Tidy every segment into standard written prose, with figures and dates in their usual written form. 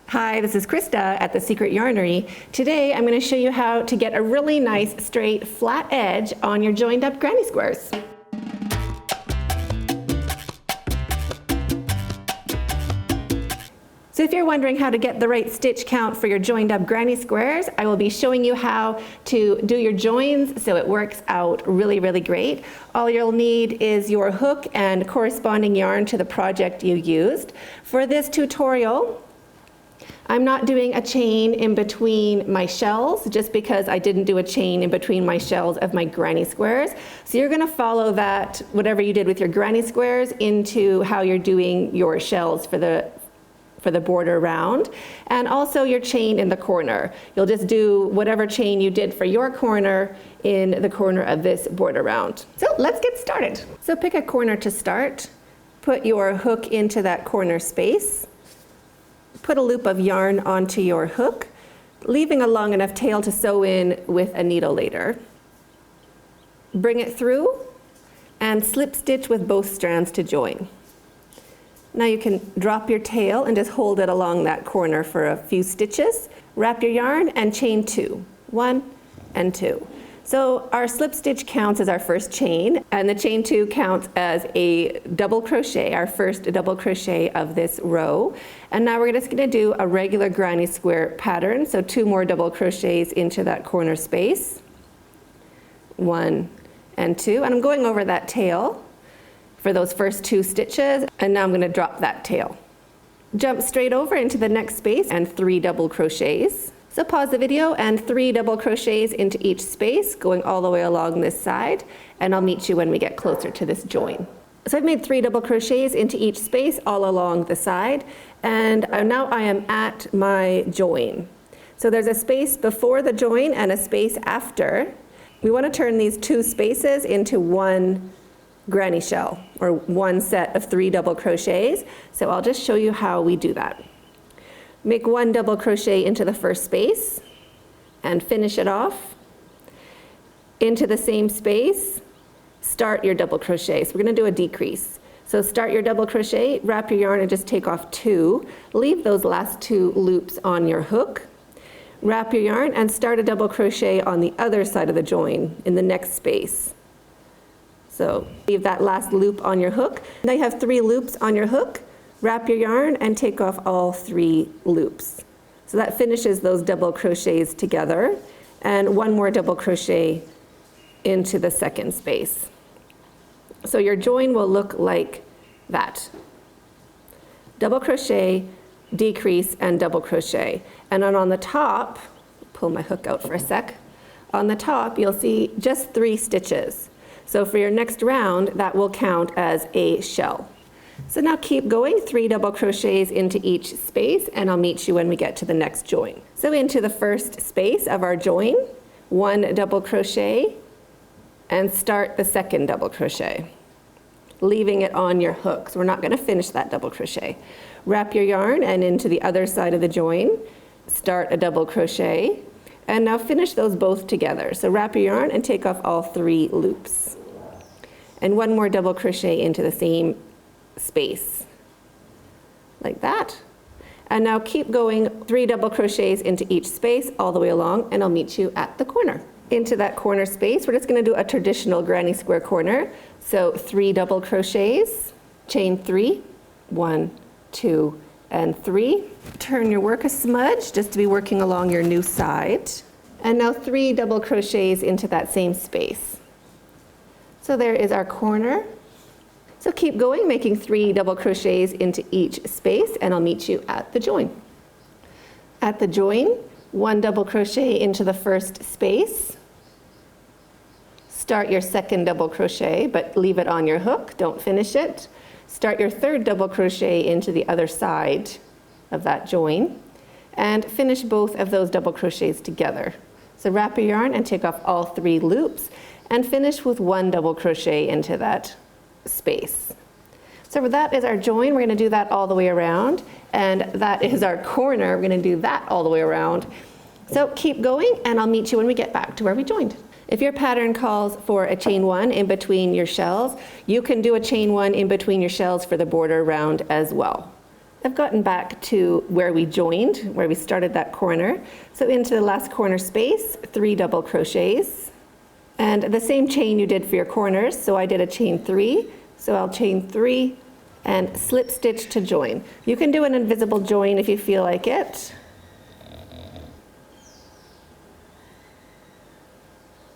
Hi, this is Krista at the Secret Yarnery. Today I'm going to show you how to get a really nice straight flat edge on your joined up granny squares. So if you're wondering how to get the right stitch count for your joined up granny squares, I will be showing you how to do your joins so it works out really, really great. All you'll need is your hook and corresponding yarn to the project you used. For this tutorial, I'm not doing a chain in between my shells just because I didn't do a chain in between my shells of my granny squares. So you're going to follow that, whatever you did with your granny squares, into how you're doing your shells for the border round, and also your chain in the corner. You'll just do whatever chain you did for your corner in the corner of this border round. So let's get started. So pick a corner to start, put your hook into that corner space, put a loop of yarn onto your hook, leaving a long enough tail to sew in with a needle later. Bring it through and slip stitch with both strands to join. Now you can drop your tail and just hold it along that corner for a few stitches. Wrap your yarn and chain 2. 1 and 2. So our slip stitch counts as our first chain, and the chain 2 counts as a double crochet, our first double crochet of this row. And now we're just going to do a regular granny square pattern, so 2 more double crochets into that corner space. 1 and 2, and I'm going over that tail for those first 2 stitches, and now I'm going to drop that tail. Jump straight over into the next space and 3 double crochets. So pause the video and 3 double crochets into each space, going all the way along this side, and I'll meet you when we get closer to this join. So I've made 3 double crochets into each space all along the side, and now I am at my join. So there's a space before the join and a space after. We want to turn these 2 spaces into one granny shell, or one set of 3 double crochets. So I'll just show you how we do that. Make 1 double crochet into the first space and finish it off. Into the same space, start your double crochet. So we're going to do a decrease. So start your double crochet, wrap your yarn and just take off 2. Leave those last 2 loops on your hook. Wrap your yarn and start a double crochet on the other side of the join in the next space. So leave that last loop on your hook. Now you have 3 loops on your hook. Wrap your yarn and take off all 3 loops. So that finishes those double crochets together, and 1 more double crochet into the second space. So your join will look like that. Double crochet, decrease, and double crochet. And then on the top, pull my hook out for a sec. On the top, you'll see just 3 stitches. So for your next round, that will count as a shell. So now keep going, 3 double crochets into each space, and I'll meet you when we get to the next join. So into the first space of our join, 1 double crochet, and start the second double crochet, leaving it on your hook. So we're not going to finish that double crochet. Wrap your yarn and into the other side of the join, start a double crochet, and now finish those both together. So wrap your yarn and take off all 3 loops. And 1 more double crochet into the same space, like that. And now keep going, 3 double crochets into each space all the way along, and I'll meet you at the corner. Into that corner space, we're just going to do a traditional granny square corner. So 3 double crochets, chain 3, 1, 2, and 3. Turn your work a smudge just to be working along your new side. And now 3 double crochets into that same space. So there is our corner. So keep going, making 3 double crochets into each space, and I'll meet you at the join. At the join, 1 double crochet into the first space. Start your second double crochet, but leave it on your hook, don't finish it. Start your 3rd double crochet into the other side of that join, and finish both of those double crochets together. So wrap your yarn and take off all 3 loops, and finish with 1 double crochet into that space. So that is our join. We're going to do that all the way around, and that is our corner. We're going to do that all the way around. So keep going, and I'll meet you when we get back to where we joined. If your pattern calls for a chain 1 in between your shells, you can do a chain 1 in between your shells for the border round as well. I've gotten back to where we joined, where we started that corner. So into the last corner space, 3 double crochets. And the same chain you did for your corners, so I did a chain 3. So I'll chain 3 and slip stitch to join. You can do an invisible join if you feel like it.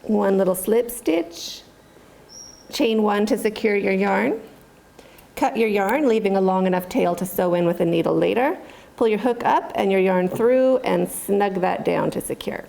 One little slip stitch, chain 1 to secure your yarn. Cut your yarn, leaving a long enough tail to sew in with a needle later. Pull your hook up and your yarn through and snug that down to secure.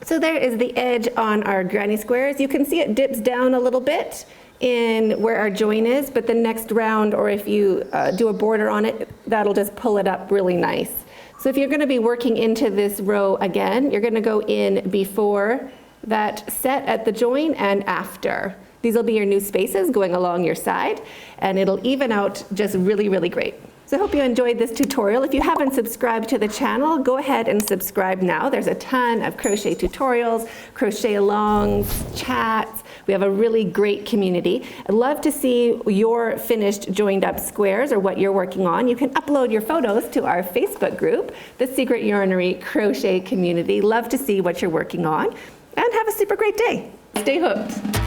So there is the edge on our granny squares. You can see it dips down a little bit in where our join is, but the next round, or if you do a border on it, that'll just pull it up really nice. So if you're going to be working into this row again, you're going to go in before that set at the join and after. These will be your new spaces going along your side, and it'll even out just really, really great. So I hope you enjoyed this tutorial. If you haven't subscribed to the channel, go ahead and subscribe now. There's a ton of crochet tutorials, crochet alongs, chats. We have a really great community. I'd love to see your finished joined up squares or what you're working on. You can upload your photos to our Facebook group, the Secret Yarnery Crochet Community. Love to see what you're working on, and have a super great day. Stay hooked.